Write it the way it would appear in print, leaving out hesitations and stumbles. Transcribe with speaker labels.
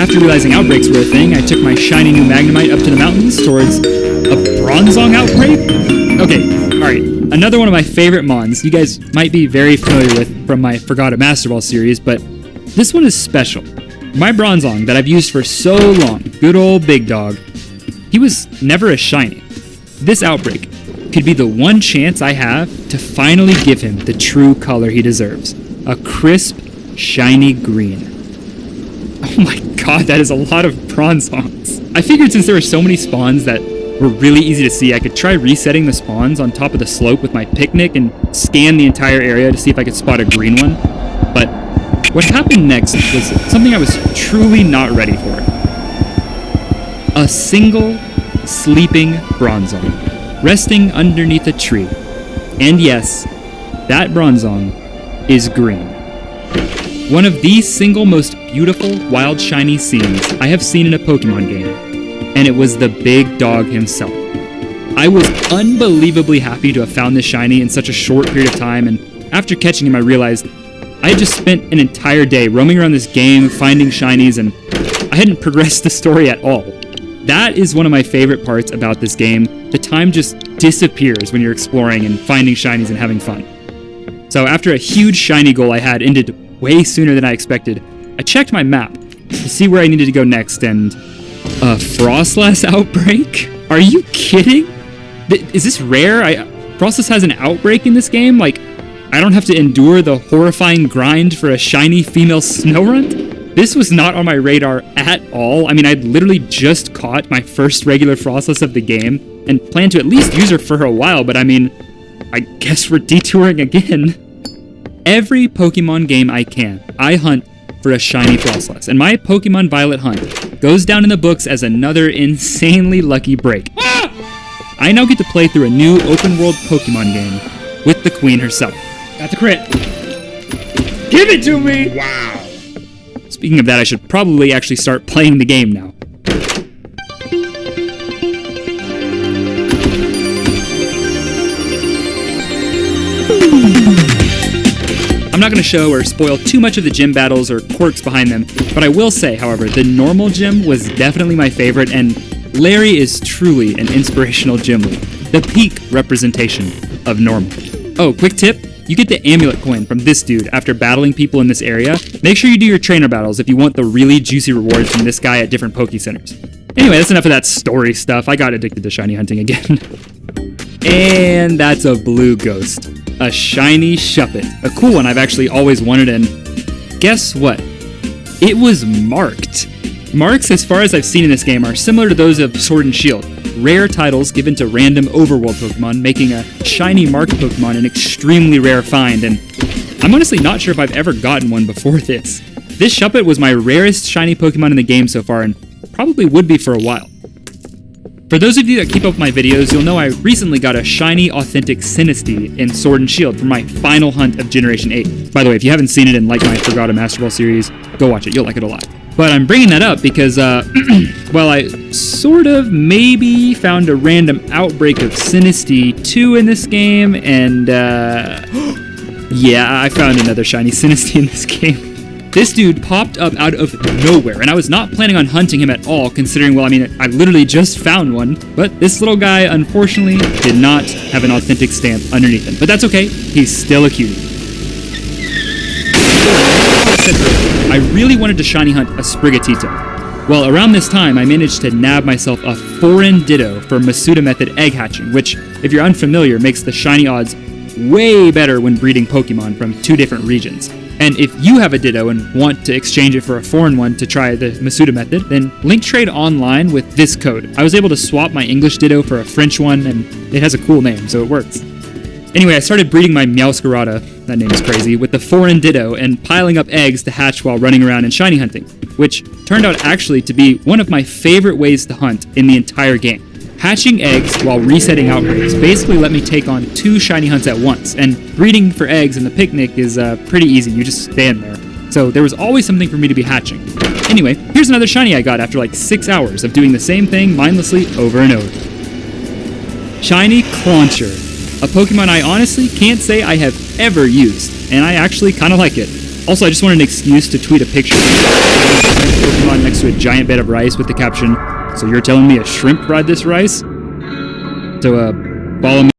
Speaker 1: After realizing outbreaks were a thing, I took my shiny new Magnemite up to the mountains towards a Bronzong outbreak? Okay, alright. Another one of my favorite mons you guys might be very familiar with from my Forgotten Master Ball series, but this one is special. My Bronzong that I've used for so long, good old Big Dog, he was never a shiny. This outbreak could be the one chance I have to finally give him the true color he deserves. A crisp, shiny green. Oh my god, that is a lot of Bronzongs. I figured since there were so many spawns that were really easy to see, I could try resetting the spawns on top of the slope with my picnic and scan the entire area to see if I could spot a green one. But what happened next was something I was truly not ready for. A single sleeping Bronzong, resting underneath a tree. And yes, that Bronzong is green. One of the single most beautiful wild shiny scenes I have seen in a Pokemon game. And it was the Big Dog himself. I was unbelievably happy to have found this shiny in such a short period of time, and after catching him I realized I had just spent an entire day roaming around this game, finding shinies, and I hadn't progressed the story at all. That is one of my favorite parts about this game. The time just disappears when you're exploring and finding shinies and having fun. So after a huge shiny goal I had ended way sooner than I expected, I checked my map to see where I needed to go next, and a Frostless outbreak? Are you kidding? Is this rare? Frostless has an outbreak in this game? Like, I don't have to endure the horrifying grind for a shiny female Snorunt? This was not on my radar at all. I mean, I'd literally just caught my first regular Frostless of the game and planned to at least use her for a while, but I mean, I guess we're detouring again. Every Pokemon game I can, I hunt for a shiny Frostless, and my Pokemon Violet hunt goes down in the books as another insanely lucky break. I now get to play through a new open-world Pokemon game with the queen herself. Got the crit. Give it to me!
Speaker 2: Wow.
Speaker 1: Speaking of that, I should probably actually start playing the game now. I'm not going to show or spoil too much of the gym battles or quirks behind them, but I will say, however, the normal gym was definitely my favorite, and Larry is truly an inspirational gym lead, the peak representation of normal. Oh, quick tip, you get the amulet coin from this dude after battling people in this area. Make sure you do your trainer battles if you want the really juicy rewards from this guy at different Poke Centers. Anyway, that's enough of that story stuff. I got addicted to shiny hunting again. And that's a blue ghost. A shiny Shuppet. A cool one I've actually always wanted, and guess what? It was marked. Marks, as far as I've seen in this game, are similar to those of Sword and Shield. Rare titles given to random overworld Pokemon, making a shiny marked Pokemon an extremely rare find, and I'm honestly not sure if I've ever gotten one before this. This Shuppet was my rarest shiny Pokemon in the game so far, and probably would be for a while. For those of you that keep up with my videos, you'll know I recently got a shiny authentic Sinistea in Sword and Shield for my final hunt of Generation 8. By the way, if you haven't seen it and like my Forgotten Master Ball series, go watch it, you'll like it a lot. But I'm bringing that up because, well, I sort of maybe found a random outbreak of Sinistea 2 in this game, and, yeah, I found another shiny Sinistea in this game. This dude popped up out of nowhere, and I was not planning on hunting him at all, considering, well, I mean, I literally just found one, but this little guy, unfortunately, did not have an authentic stamp underneath him. But that's okay, he's still a cutie. I really wanted to shiny hunt a Sprigatito. Well, around this time, I managed to nab myself a foreign Ditto for Masuda method egg hatching, which, if you're unfamiliar, makes the shiny odds way better when breeding Pokemon from two different regions. And if you have a Ditto and want to exchange it for a foreign one to try the Masuda method, then link trade online with this code. I was able to swap my English Ditto for a French one, and it has a cool name, so it works. Anyway, I started breeding my Meowscarada, that name is crazy, with the foreign Ditto and piling up eggs to hatch while running around and shiny hunting, which turned out actually to be one of my favorite ways to hunt in the entire game. Hatching eggs while resetting outbreaks basically let me take on two shiny hunts at once, and breeding for eggs in the picnic is pretty easy, you just stand there. So there was always something for me to be hatching. Anyway, here's another shiny I got after like 6 hours of doing the same thing mindlessly over and over. Shiny Clauncher, a Pokemon I honestly can't say I have ever used, and I actually kind of like it. Also, I just wanted an excuse to tweet a picture of Pokemon next next to a giant bed of rice with the caption, "So you're telling me a shrimp fried this rice?" So, ball of